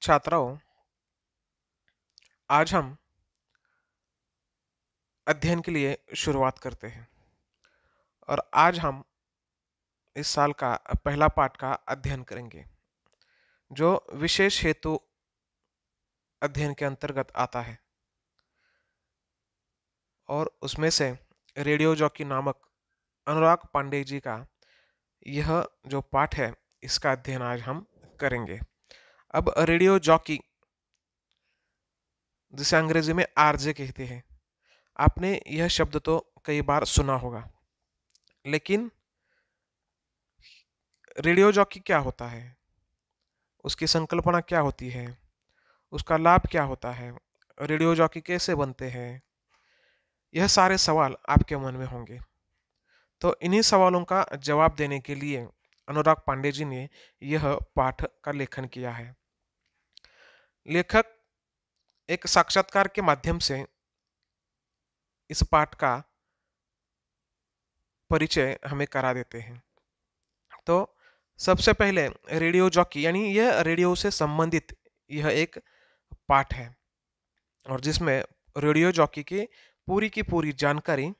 छात्राओं, आज हम अध्ययन के लिए शुरुआत करते हैं और आज हम इस साल का पहला पाठ का अध्ययन करेंगे जो विशेष हेतु अध्ययन के अंतर्गत आता है और उसमें से रेडियो जॉकी नामक अनुराग पांडे जी का यह जो पाठ है इसका अध्ययन आज हम करेंगे। अब रेडियो जॉकी जिसे अंग्रेजी में आरजे कहते हैं, आपने यह शब्द तो कई बार सुना होगा, लेकिन रेडियो जॉकी क्या होता है, उसकी संकल्पना क्या होती है, उसका लाभ क्या होता है, रेडियो जॉकी कैसे बनते हैं, यह सारे सवाल आपके मन में होंगे। तो इन्हीं सवालों का जवाब देने के लिए अनुराग पांडे जी ने यह पाठ का लेखन किया है। लेखक एक साक्षात्कार के माध्यम से इस पाठ का परिचय हमें करा देते हैं। तो सबसे पहले रेडियो जॉकी यानी यह रेडियो से संबंधित यह एक पाठ है और जिसमें रेडियो जॉकी की पूरी जानकारी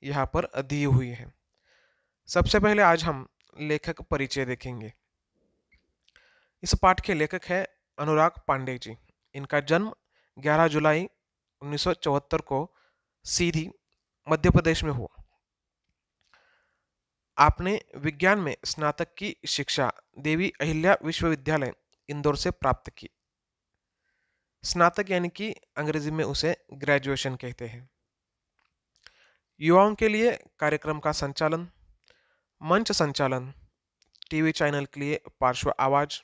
यहाँ पर दी हुई है। सबसे पहले आज हम लेखक परिचय देखेंगे। इस पाठ के लेखक है अनुराग पांडे जी। इनका जन्म 11 जुलाई 1974 को सीधी मध्य प्रदेश में हुआ। आपने विज्ञान में स्नातक की शिक्षा देवी अहिल्या विश्वविद्यालय इंदौर से प्राप्त की। स्नातक यानी कि अंग्रेजी में उसे ग्रेजुएशन कहते हैं। युवाओं के लिए कार्यक्रम का संचालन, मंच संचालन, टीवी चैनल के लिए पार्श्व आवाज,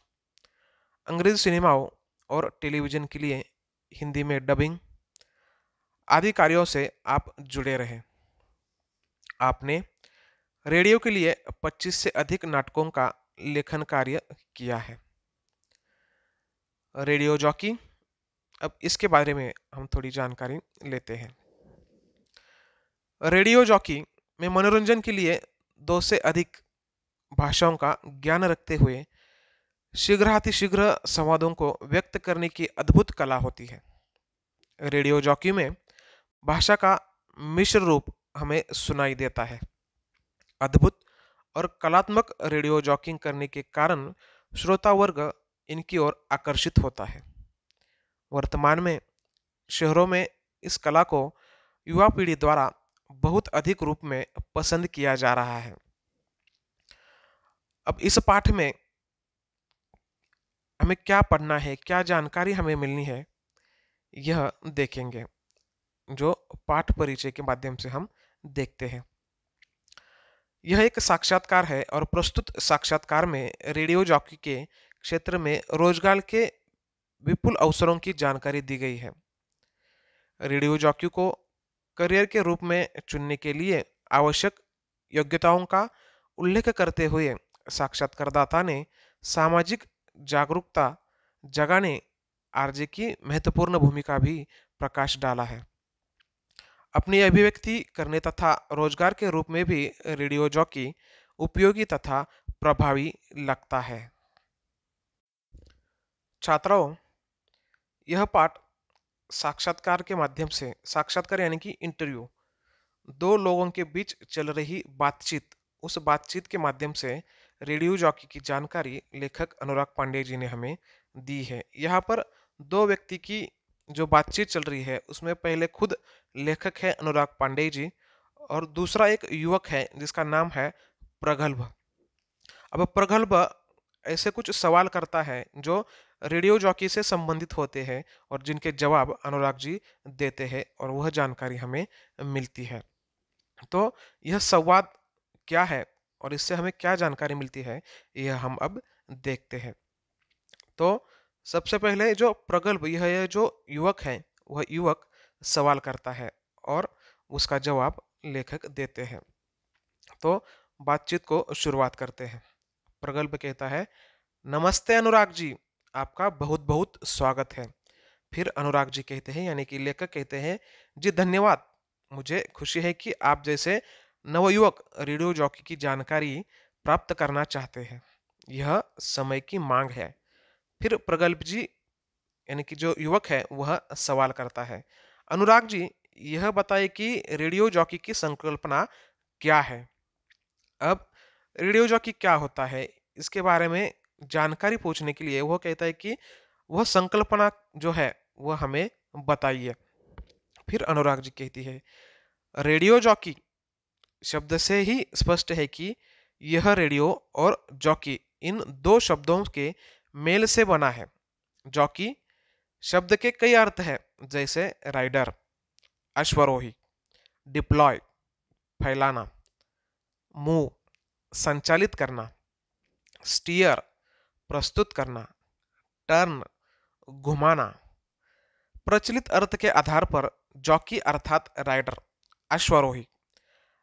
अंग्रेजी सिनेमाओं और टेलीविजन के लिए हिंदी में डबिंग आदि कार्यों से आप जुड़े रहे। आपने रेडियो के लिए 25 से अधिक नाटकों का लेखन कार्य किया है। रेडियो जॉकी, अब इसके बारे में हम थोड़ी जानकारी लेते हैं। रेडियो जॉकी में मनोरंजन के लिए 2 से अधिक भाषाओं का ज्ञान रखते हुए शीघ्रातिशीघ्र संवादों को व्यक्त करने की अद्भुत कला होती है। रेडियो जॉकी में भाषा का मिश्र रूप हमें सुनाई देता है। अद्भुत और कलात्मक रेडियो जॉकिंग करने के कारण श्रोता वर्ग इनकी ओर आकर्षित होता है। वर्तमान में शहरों में इस कला को युवा पीढ़ी द्वारा बहुत अधिक रूप में पसंद किया जा रहा है। अब इस पाठ में हमें क्या पढ़ना है, क्या जानकारी हमें मिलनी है, यह देखेंगे जो पाठ परिचय के माध्यम से हम देखते हैं। यह एक साक्षात्कार है और प्रस्तुत साक्षात्कार में रेडियो जॉकी के क्षेत्र में रोजगार के विपुल अवसरों की जानकारी दी गई है। रेडियो जॉकी को करियर के रूप में चुनने के लिए आवश्यक योग्यताओं का उल्लेख करते हुए साक्षात्कारदाता ने सामाजिक जागरूकता जगाने आरजे की महत्वपूर्ण भूमिका भी प्रकाश डाला है। अपनी अभिव्यक्ति करने तथा रोजगार के रूप में भी रेडियो जॉकी उपयोगी तथा प्रभावी लगता है। छात्रों, यह पाठ साक्षात्कार के माध्यम से, साक्षात्कार यानी कि इंटरव्यू, दो लोगों के बीच चल रही बातचीत, उस बातचीत के माध्यम से रेडियो जॉकी की जानकारी लेखक अनुराग पांडे जी ने हमें दी है। यहाँ पर दो व्यक्ति की जो बातचीत चल रही है उसमें पहले खुद लेखक है अनुराग पांडे जी और दूसरा एक युवक है जिसका नाम है प्रगल्भ। अब प्रगल्भ ऐसे कुछ सवाल करता है जो रेडियो जॉकी से संबंधित होते हैं और जिनके जवाब अनुराग जी देते हैं और वह जानकारी हमें मिलती है। तो यह संवाद क्या है और इससे हमें क्या जानकारी मिलती है, यह हम अब देखते हैं। तो सबसे पहले जो प्रगल्भ, यह जो युवक है, वह युवक सवाल करता है और उसका जवाब लेखक देते हैं। तो बातचीत को शुरुआत करते हैं। प्रगल्भ कहता है, नमस्ते अनुराग जी, आपका बहुत बहुत स्वागत है। फिर अनुराग जी कहते हैं यानी कि लेखक कहते हैं, जी धन्यवाद, मुझे खुशी है कि आप जैसे नवयुवक रेडियो जॉकी की जानकारी प्राप्त करना चाहते हैं। यह समय की मांग है। फिर प्रगल्भ जी यानी कि जो युवक है वह सवाल करता है, अनुराग जी, यह बताइए कि रेडियो जॉकी की संकल्पना क्या है। अब रेडियो जॉकी क्या होता है, इसके बारे में जानकारी पूछने के लिए वो कहता है कि वह संकल्पना जो है वह हमें बताइए। फिर अनुराग जी कहती है, रेडियो जॉकी शब्द से ही स्पष्ट है कि यह रेडियो और जॉकी इन दो शब्दों के मेल से बना है। जॉकी शब्द के कई अर्थ हैं, जैसे राइडर अश्वरोही, डिप्लॉय फैलाना, मूव संचालित करना, स्टीयर प्रस्तुत करना, टर्न घुमाना। प्रचलित अर्थ के आधार पर जॉकी अर्थात राइडर अश्वरोही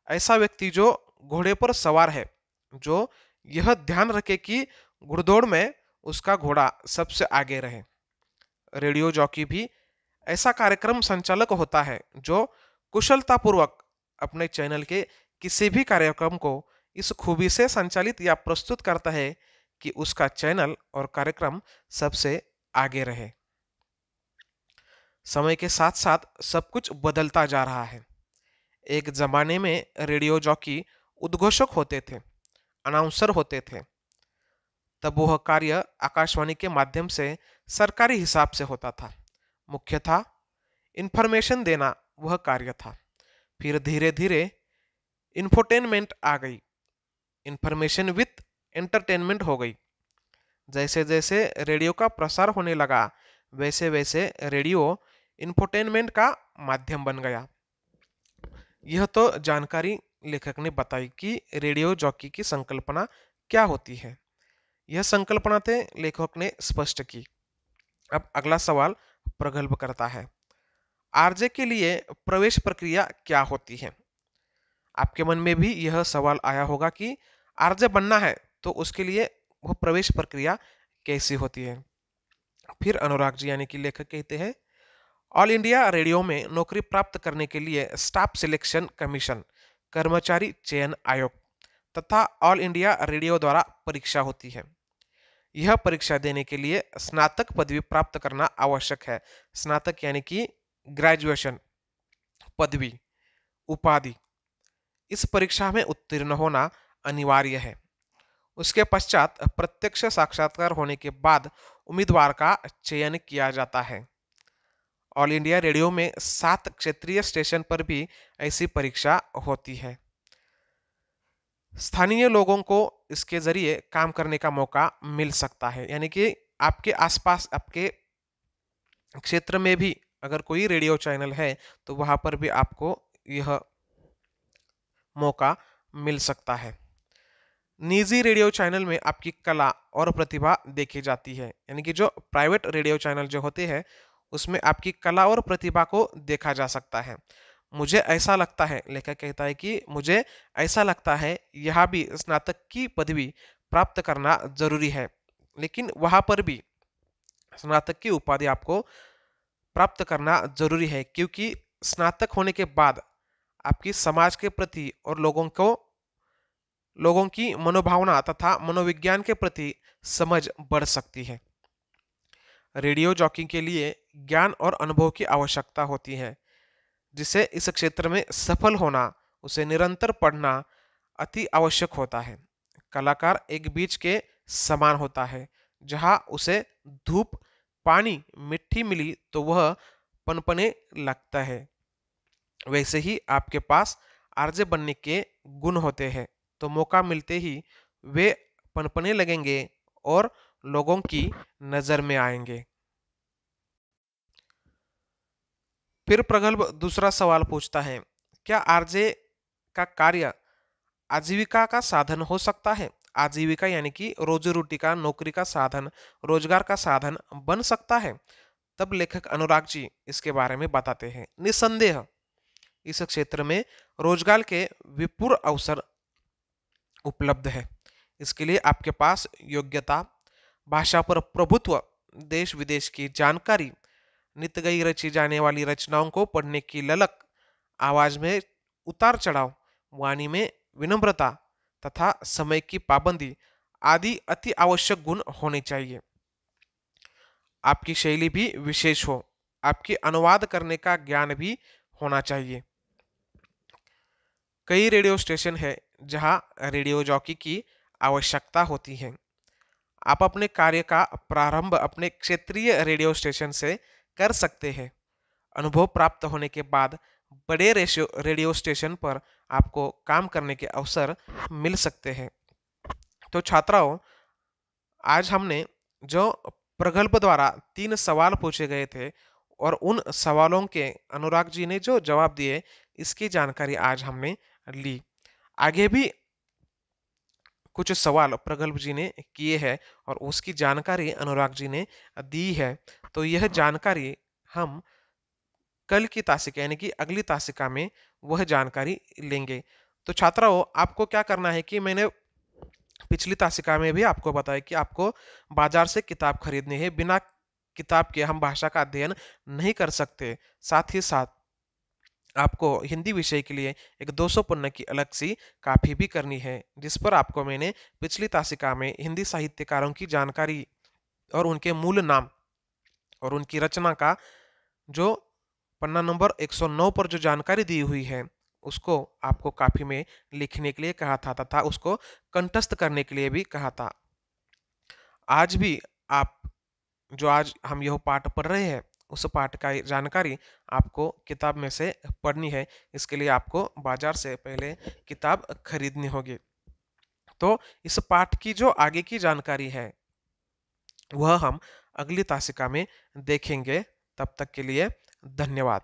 ऐसा व्यक्ति जो घोड़े पर सवार है, जो यह ध्यान रखे कि घुड़दौड़ में उसका घोड़ा सबसे आगे रहे। रेडियो जॉकी भी ऐसा कार्यक्रम संचालक होता है जो कुशलतापूर्वक अपने चैनल के किसी भी कार्यक्रम को इस खूबी से संचालित या प्रस्तुत करता है कि उसका चैनल और कार्यक्रम सबसे आगे रहे। समय के साथ साथ सब कुछ बदलता जा रहा है। एक जमाने में रेडियो जॉकी उद्घोषक होते थे, अनाउंसर होते थे। तब वह कार्य आकाशवाणी के माध्यम से सरकारी हिसाब से होता था। मुख्य था इंफॉर्मेशन देना, वह कार्य था। फिर धीरे धीरे इंफोटेनमेंट आ गई, इंफॉर्मेशन विथ एंटरटेनमेंट हो गई। जैसे जैसे रेडियो का प्रसार होने लगा, वैसे वैसे रेडियो इंफोटेनमेंट का माध्यम बन गया। यह तो जानकारी लेखक ने बताई कि रेडियो जॉकी की संकल्पना क्या होती है। यह संकल्पना थे लेखक ने स्पष्ट की। अब अगला सवाल प्रगल्भ करता है, आरजे के लिए प्रवेश प्रक्रिया क्या होती है। आपके मन में भी यह सवाल आया होगा कि आरजे बनना है तो उसके लिए वह प्रवेश प्रक्रिया कैसी होती है। फिर अनुराग जी यानी कि लेखक कहते हैं, ऑल इंडिया रेडियो में नौकरी प्राप्त करने के लिए स्टाफ सिलेक्शन कमीशन कर्मचारी चयन आयोग तथा ऑल इंडिया रेडियो द्वारा परीक्षा होती है। यह परीक्षा देने के लिए स्नातक पदवी प्राप्त करना आवश्यक है। स्नातक यानी कि ग्रेजुएशन पदवी उपाधि, इस परीक्षा में उत्तीर्ण होना अनिवार्य है। उसके पश्चात प्रत्यक्ष साक्षात्कार होने के बाद उम्मीदवार का चयन किया जाता है। ऑल इंडिया रेडियो में 7 क्षेत्रीय स्टेशन पर भी ऐसी परीक्षा होती है। स्थानीय लोगों को इसके जरिए काम करने का मौका मिल सकता है, यानी कि आपके आसपास आपके क्षेत्र में भी अगर कोई रेडियो चैनल है तो वहां पर भी आपको यह मौका मिल सकता है। निजी रेडियो चैनल में आपकी कला और प्रतिभा देखी जाती है, यानी कि जो प्राइवेट रेडियो चैनल जो होते हैं उसमें आपकी कला और प्रतिभा को देखा जा सकता है। मुझे ऐसा लगता है, लेखक कहता है कि मुझे ऐसा लगता है यहाँ भी स्नातक की पदवी प्राप्त करना जरूरी है, लेकिन वहां पर भी स्नातक की उपाधि आपको प्राप्त करना जरूरी है, क्योंकि स्नातक होने के बाद आपकी समाज के प्रति और लोगों की मनोभावना तथा मनोविज्ञान के प्रति समझ बढ़ सकती है। रेडियो जॉकी के लिए ज्ञान और अनुभव की आवश्यकता होती है। जिसे इस क्षेत्र में सफल होना, उसे निरंतर पढ़ना अति आवश्यक होता है। कलाकार एक बीज के समान होता है, जहां उसे धूप पानी मिट्टी मिली तो वह पनपने लगता है। वैसे ही आपके पास आरजे बनने के गुण होते हैं, तो मौका मिलते ही वे पनपने लगेंगे और लोगों की नजर में आएंगे। फिर प्रगल्भ दूसरा सवाल पूछता है, क्या आरजे का कार्य आजीविका का साधन हो सकता है। आजीविका यानी कि रोजी रोटी का, नौकरी का साधन, रोजगार का साधन बन सकता है। तब लेखक अनुराग जी इसके बारे में बताते हैं, निसंदेह इस क्षेत्र में रोजगार के विपुल अवसर उपलब्ध है। इसके लिए आपके पास योग्यता, भाषा पर प्रभुत्व, देश विदेश की जानकारी, नित गई रची जाने वाली रचनाओं को पढ़ने की ललक, आवाज में उतार चढ़ाव, वाणी में विनम्रता तथा समय की पाबंदी आदि अति आवश्यक गुण होने चाहिए। आपकी शैली भी विशेष हो, आपकी अनुवाद करने का ज्ञान भी होना चाहिए। कई रेडियो स्टेशन है जहां रेडियो जॉकी की आवश्यकता होती है। आप अपने कार्य का प्रारंभ अपने क्षेत्रीय रेडियो स्टेशन से कर सकते हैं। अनुभव प्राप्त होने के बाद बड़े रेडियो स्टेशन पर आपको काम करने के अवसर मिल सकते हैं। तो छात्राओं, आज हमने जो प्रगल्भ द्वारा 3 सवाल पूछे गए थे और उन सवालों के अनुराग जी ने जो जवाब दिए, इसकी जानकारी आज हमने ली। आगे भी कुछ सवाल प्रगल्भ जी ने किए हैं और उसकी जानकारी अनुराग जी ने दी है। तो यह जानकारी हम कल की तासिका यानी कि अगली तासिका में वह जानकारी लेंगे। तो छात्राओं, आपको क्या करना है कि मैंने पिछली तासिका में भी आपको बताया कि आपको बाजार से किताब खरीदनी है। बिना किताब के हम भाषा का अध्ययन नहीं कर सकते। साथ ही साथ आपको हिंदी विषय के लिए एक 200 पन्ने की अलग सी कापी भी करनी है, जिस पर आपको मैंने पिछली तासिका में हिंदी साहित्यकारों की जानकारी और उनके मूल नाम और उनकी रचना का जो पन्ना नंबर 109 पर जो जानकारी दी हुई है, उसको आपको काफी में लिखने के लिए कहा था तथा उसको कंठस्थ करने के लिए भी कहा था। आज भी आप जो आज हम यह पाठ पढ़ रहे हैं, उस पाठ का जानकारी आपको किताब में से पढ़नी है। इसके लिए आपको बाजार से पहले किताब खरीदनी होगी। तो इस पाठ की जो आगे की जानकारी है, वह हम अगली तासिका में देखेंगे। तब तक के लिए धन्यवाद।